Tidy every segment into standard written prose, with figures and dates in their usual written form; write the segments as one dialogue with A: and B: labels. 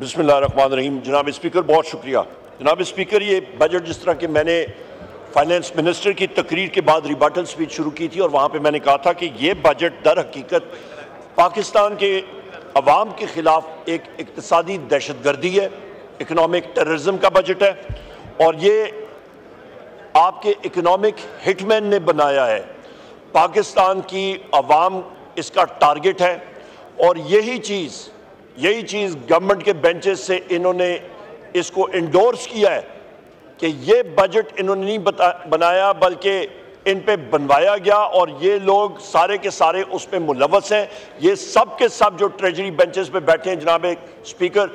A: बिस्मिल्लाहिर्रहमानिर्रहीम। जनाब स्पीकर, बहुत शुक्रिया। जनाब स्पीकर, ये बजट जिस तरह के मैंने फाइनेंस मिनिस्टर की तकरीर के बाद रिबाटल स्पीच शुरू की थी और वहाँ पे मैंने कहा था कि ये बजट दर हकीकत पाकिस्तान के अवाम के ख़िलाफ़ एक इक़्तिसादी दहशतगर्दी है, इकनॉमिक टेररिज्म का बजट है और ये आपके इकनॉमिक हिटमैन ने बनाया है। पाकिस्तान की अवाम इसका टारगेट है और यही चीज़ गवर्नमेंट के बेंचेस से इन्होंने इसको इंडोर्स किया है कि ये बजट इन्होंने नहीं बनाया बल्कि इन पे बनवाया गया और ये लोग सारे के सारे उस पे मुलव्वस हैं। ये सब के सब जो ट्रेजरी बेंचेस पे बैठे हैं जनाब स्पीकर,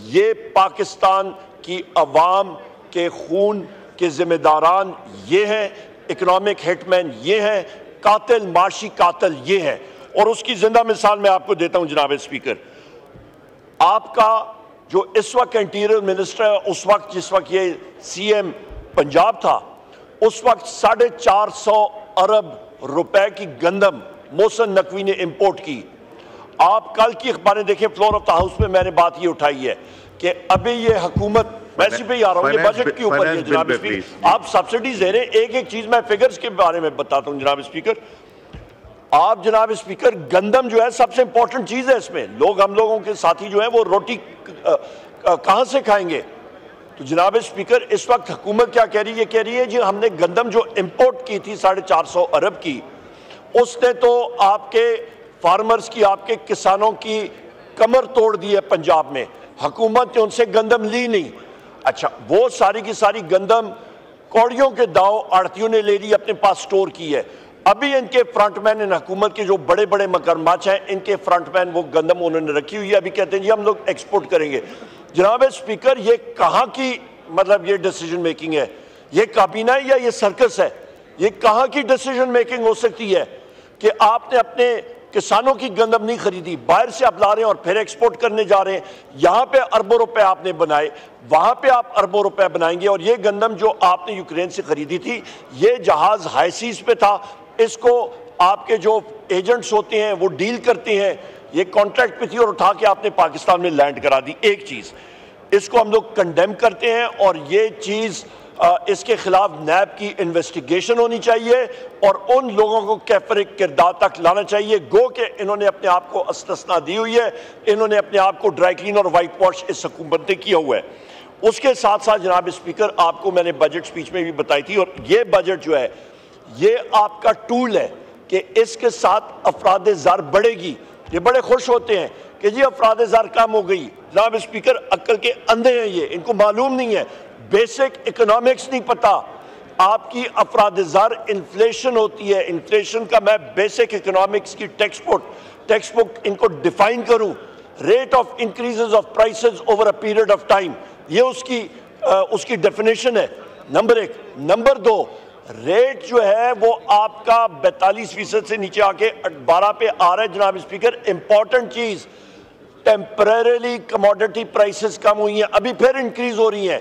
A: ये पाकिस्तान की अवाम के खून के जिम्मेदारान ये हैं, इकनॉमिक हिटमैन ये हैं, कातिल माशी कातिल ये हैं। और उसकी जिंदा मिसाल मैं आपको देता हूं जनाब स्पीकर। आपका जो इस वक्त इंटीरियर मिनिस्टर है, उस वक्त जिस वक्त ये सीएम पंजाब था, उस वक्त 450 अरब रुपए की गंदम मोहसिन नकवी ने इंपोर्ट की। आप कल की अखबारें देखें, फ्लोर ऑफ द हाउस में मैंने बात ये उठाई है कि अभी ये हुकूमत, मैं इसी पे ही आ रहा हूं, ये बजट के ऊपर है जनाब स्पीकर। आप सब्सिडीज दे रहे हैं, एक चीज मैं फिगर्स के बारे में बताता हूं जनाब स्पीकर। आप जनाब स्पीकर, गंदम जो है सबसे इंपॉर्टेंट चीज है इसमें। हम लोगों के साथी जो है वो रोटी कहां से खाएंगे? तो जनाब स्पीकर, इस वक्त हुकूमत क्या कह रही है? कह रही है जी हमने गंदम जो इंपोर्ट की थी 450 अरब की, उसने तो आपके फार्मर्स की, आपके किसानों की कमर तोड़ दी है पंजाब में। हुकूमत ने उनसे गंदम ली नहीं। अच्छा, वो सारी की सारी गंदम कौड़ियों के दाव आड़तियों ने ले ली, अपने पास स्टोर की है। अभी इनके फ्रंटमैन, इन हुकूमत के जो बड़े बड़े मगरमच्छ हैं, इनके फ्रंटमैन वो गंदम उन्होंने रखी हुई है। अभी कहते हैं जी हम लोग एक्सपोर्ट करेंगे। जनाब स्पीकर, ये कहाँ की मतलब ये डिसीजन मेकिंग है? ये काबीना है या ये सर्कस है? ये कहाँ की डिसीजन मेकिंग हो सकती है कि आपने अपने किसानों की गंदम नहीं खरीदी, बाहर से आप ला रहे हैं और फिर एक्सपोर्ट करने जा रहे हैं। यहाँ पे अरबों रुपए आपने बनाए, वहां पे आप अरबों रुपए बनाएंगे। और ये गंदम जो आपने यूक्रेन से खरीदी थी, ये जहाज हाई सीज पे था, इसको आपके जो एजेंट्स होते हैं वो डील करते हैं, ये कॉन्ट्रैक्ट पे थी और उठा के आपने पाकिस्तान में लैंड करा दी। एक चीज इसको हम लोग कंडेम करते हैं और ये चीज इसके खिलाफ नैब की इन्वेस्टिगेशन होनी चाहिए और उन लोगों को कैफर किरदार तक लाना चाहिए। गो के इन्होंने अपने आप को अस्तना दी हुई है, इन्होंने अपने आप को ड्राई क्लीन और वाइट वॉश इस हुकूमत ने किया हुआ है। उसके साथ साथ जनाब स्पीकर, आपको मैंने बजट स्पीच में भी बताई थी, और ये बजट जो है ये आपका टूल है कि इसके साथ अफराद ज़र बढ़ेगी। ये बड़े खुश होते हैं कि जी अफराद ज़र कम हो गई। जनाब स्पीकर, अक्ल के अंधे हैं ये, इनको मालूम नहीं है, बेसिक इकोनॉमिक्स नहीं पता। आपकी अफराद ज़र इन्फ्लेशन होती है, इन्फ्लेशन का मैं बेसिक इकोनॉमिक्स की टेक्स्ट बुक इनको डिफाइन करूं, rate of increases of prices over a period of time, ये उसकी डेफिनेशन है, नंबर एक। नंबर दो, रेट जो है वो आपका 42% से नीचे आके 12 पे आ रहा है जनाब स्पीकर। इंपॉर्टेंट चीज, टेम्परेरीली कमोडिटी प्राइसेस कम हुई हैं, अभी फिर इंक्रीज हो रही हैं।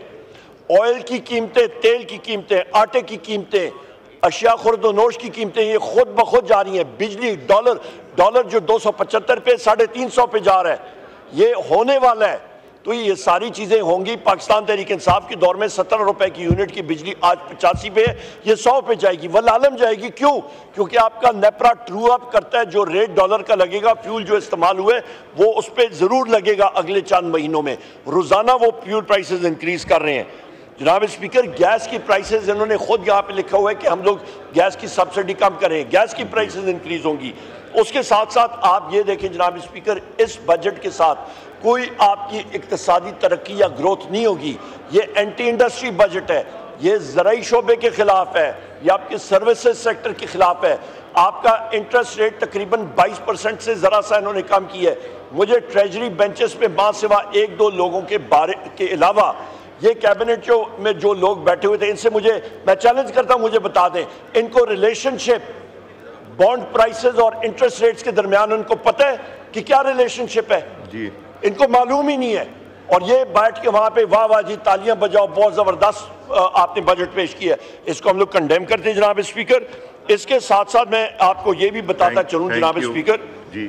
A: ऑयल की कीमतें, तेल की कीमतें, आटे की कीमतें, अशिया खुर्दोनोश की कीमतें ये खुद ब खुद जा रही हैं। बिजली, डॉलर जो 275 पे 350 पे जा रहा है, ये होने वाला है। तो ये सारी चीजें होंगी। पाकिस्तान तहरीक इंसाफ के दौर में 17 रुपए की यूनिट की बिजली आज 85 पे है, ये 100 पे जाएगी, वल्लालम जाएगी। क्यों? क्योंकि आपका नेपरा ट्रू अप करता है, जो रेट डॉलर का लगेगा, फ्यूल जो इस्तेमाल हुए वो उस पर जरूर लगेगा अगले चंद महीनों में। रोजाना वो फ्यूल प्राइसेस इंक्रीज कर रहे हैं। जनाब स्पीकर, गैस की प्राइसेस इन्होंने खुद यहाँ पे लिखा हुआ है कि हम लोग गैस की सब्सिडी कम करें, गैस की प्राइसेस इंक्रीज होंगी। उसके साथ साथ आप ये देखें जनाब स्पीकर, इस बजट के साथ कोई आपकी इक्तिसादी तरक्की या ग्रोथ नहीं होगी। ये एंटी इंडस्ट्री बजट है, ये ज़राई शोबे के खिलाफ है, ये आपके सर्विसेज सेक्टर के खिलाफ है। आपका इंटरेस्ट रेट तकरीबन 22% से ज़रा सा इन्होंने कम किया है। मुझे ट्रेजरी बेंचेस पे मां सिवा 1-2 लोगों के बारे के अलावा ये कैबिनेट में जो लोग बैठे हुए थे, इनसे मैं चैलेंज करता हूं, मुझे बता दें इनको रिलेशनशिप बॉन्ड प्राइसेस और इंटरेस्ट रेट्स के दरमियान उनको पता है कि क्या रिलेशनशिप है जी? इनको मालूम ही नहीं है। और ये बैठ के वहां पे वाह वाह जी तालियां बजाओ, बहुत जबरदस्त आपने बजट पेश किया, इसको हम लोग कंडेम करते हैं जनाब स्पीकर। इसके साथ साथ मैं आपको ये भी बताता चलूं जनाब स्पीकर जी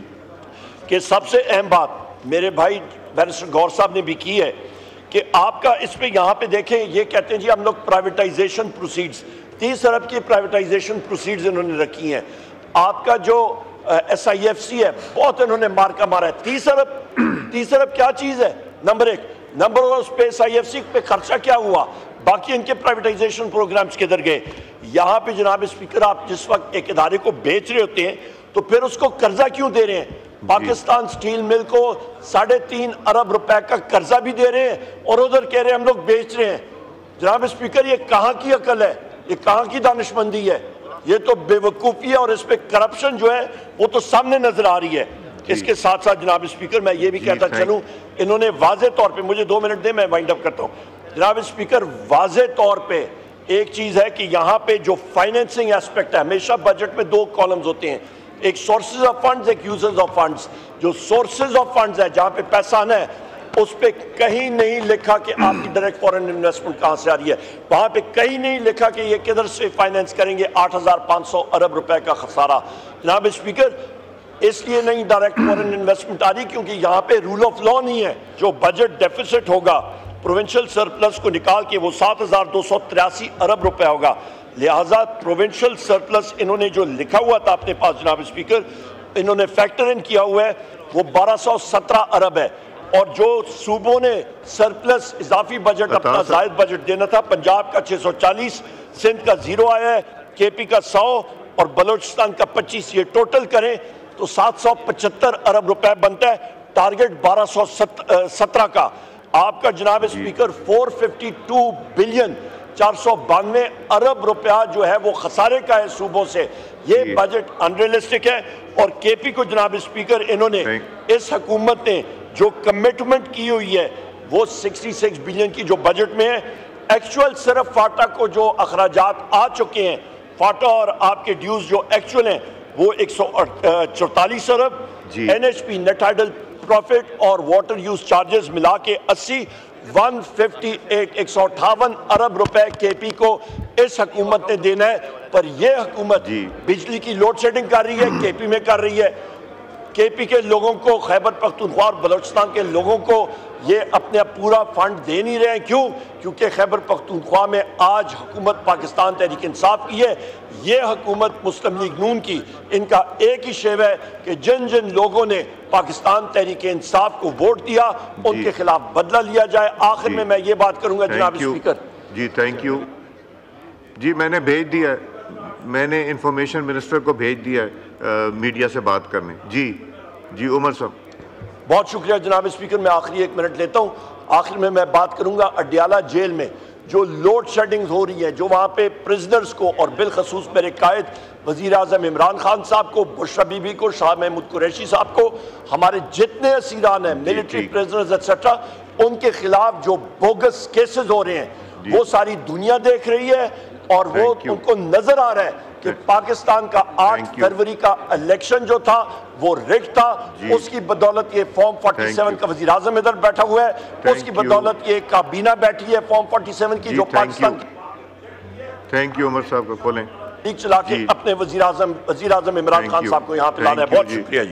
A: कि सबसे अहम बात, मेरे भाई बैरिस्टर गौर साहब ने भी की है कि आपका इस पे यहाँ पे देखें, ये कहते हैं जी हम लोग प्राइवेटाइजेशन प्रोसीड्स, 30 अरब की प्राइवेटाइजेशन प्रोसीड्स इन्होंने रखी हैं। आपका जो SIFC है बहुत इन्होंने मार्का मारा है। 30 अरब क्या चीज़ है? नंबर एक। नंबर उस पे SIFC पे खर्चा क्या हुआ, बाकी इनके प्राइवेटाइजेशन प्रोग्राम्स किधर गए? यहाँ पे जनाब स्पीकर, आप जिस वक्त एक इदारे को बेच रहे होते हैं तो फिर उसको कर्जा क्यों दे रहे हैं? पाकिस्तान स्टील मिल को 3.5 अरब रुपए का कर्जा भी दे रहे हैं और उधर कह रहे हैं हम लोग बेच रहे हैं। जनाब स्पीकर, ये कहाँ की अकल है, ये कहाँ की दानिशमंदी है? ये तो बेवकूफ़ी है और इस पे करप्शन जो है वो तो सामने नजर आ रही है। इसके साथ साथ जनाब स्पीकर, मैं ये भी कहता चलूँ, इन्होंने वाजे तौर पे, मुझे 2 मिनट दे मैं वाइंड अप करता हूँ। जनाब स्पीकर, वाजे तौर पे एक चीज़ है कि यहाँ पे जो फाइनेंसिंग एस्पेक्ट है, हमेशा बजट में 2 कॉलम्स होते हैं, एक सोर्सेज ऑफ फंड्स, एक यूजर्स ऑफ फंड्स। जो सोर्सेज ऑफ फंड्स है, जहाँ पे पैसा आना है, उस पे कहीं नहीं लिखा कि आपकी डायरेक्ट फॉरेन इन्वेस्टमेंट कहाँ से आ रही है, वहाँ पे कहीं नहीं लिखा कि ये किधर से फाइनेंस करेंगे 8,500 अरब रुपए का खसारा। जनाब स्पीकर, इसलिए नहीं डायरेक्ट फॉरेन इन्वेस्टमेंट आ रही क्योंकि यहाँ पे रूल ऑफ लॉ नहीं है। जो बजट डेफिसिट होगा प्रोविंशियल सरप्लस को निकाल के वो 7,283 अरब रुपए होगा। लिहाजा प्रोविंशियल सरप्लस इन्होंने जो लिखा हुआ था अपने पास जनाब स्पीकर, इन्होंने फैक्टर इन किया हुआ है, वो 1217 अरब है। और जो सूबों ने सरप्लस इजाफी बजट अपना जायद बजट देना था, पंजाब का 640, सिंध का 0 आया है, KP का 100 और बलोचिस्तान का 25, ये टोटल करें तो 775 अरब रुपए बनता है। टारगेट 1217 का। आपका जनाब स्पीकर 452 बिलियन 492 अरब रुपया जो है वो खसारे का है सूबों से। ये बजट अनरियलिस्टिक है। और KP को जनाब स्पीकर, इन्होंने इस हुकूमत ने जो कमिटमेंट की हुई है वो 66 बिलियन की जो बजट में है, एक्चुअल सिर्फ फाटा को जो अखराजात आ चुके हैं, फाटा और आपके ड्यूज जो एक्चुअल हैं वो 144 अरब, NHP नेट आइडल प्रॉफिट और वाटर यूज चार्जेस मिला के 80, 158 अरब रुपए KP को इस हुकूमत ने देना है। पर यह हुकूमत बिजली की लोड शेडिंग कर रही है, KP में कर रही है। KP के लोगों को, खैबर पख्तूनख्वा और बलोचिस्तान के लोगों को ये अपने पूरा फंड दे नहीं रहे हैं। क्यों? क्योंकि खैबर पख्तूनख्वा में आज हुकूमत पाकिस्तान तहरीक इंसाफ की है, ये हुकूमत मुस्लिम लीग नून की। इनका एक ही शेव है कि जिन जिन लोगों ने पाकिस्तान तहरीक इंसाफ को वोट दिया उनके खिलाफ बदला लिया जाए। आखिर में मैं ये बात करूंगा जनाब स्पीकर
B: जी, थैंक यू जी, मैंने भेज दिया, मैंने इंफॉर्मेशन मिनिस्टर को भेज दिया मीडिया से बात करने। जी उमर साहब।
A: बहुत शुक्रिया जनाब स्पीकर। मैं आखिरी 1 मिनट लेता हूँ। आखिर में मैं बात करूंगा अडियाला जेल में जो लोड शेडिंग हो रही है, जो वहाँ पे प्रिजनर्स को और बिलखसूस मेरे कायद वज़ीर आज़म इमरान खान साहब को, बुशरा बीबी को, शाह महमूद कुरैशी साहब को, हमारे जितने असीरान हैं, मिलिट्री प्रिजनर्स एक्सेट्रा, उनके खिलाफ जो बोगस केसेस हो रहे हैं वो सारी दुनिया देख रही है। और वो उनको नजर आ रहा है कि पाकिस्तान का 8 फरवरी का इलेक्शन जो था वो रिग था। उसकी बदौलत ये फॉर्म 47 का वज़ीर आज़म इधर बैठा हुआ है, उसकी बदौलत ये काबीना बैठी है फॉर्म 47 की जो पाकिस्तान की।
B: थैंक यू उमर साहब को खोलें
A: चला के अपने वज़ीर आज़म इमरान खान साहब को यहाँ पे लाना है। बहुत शुक्रिया।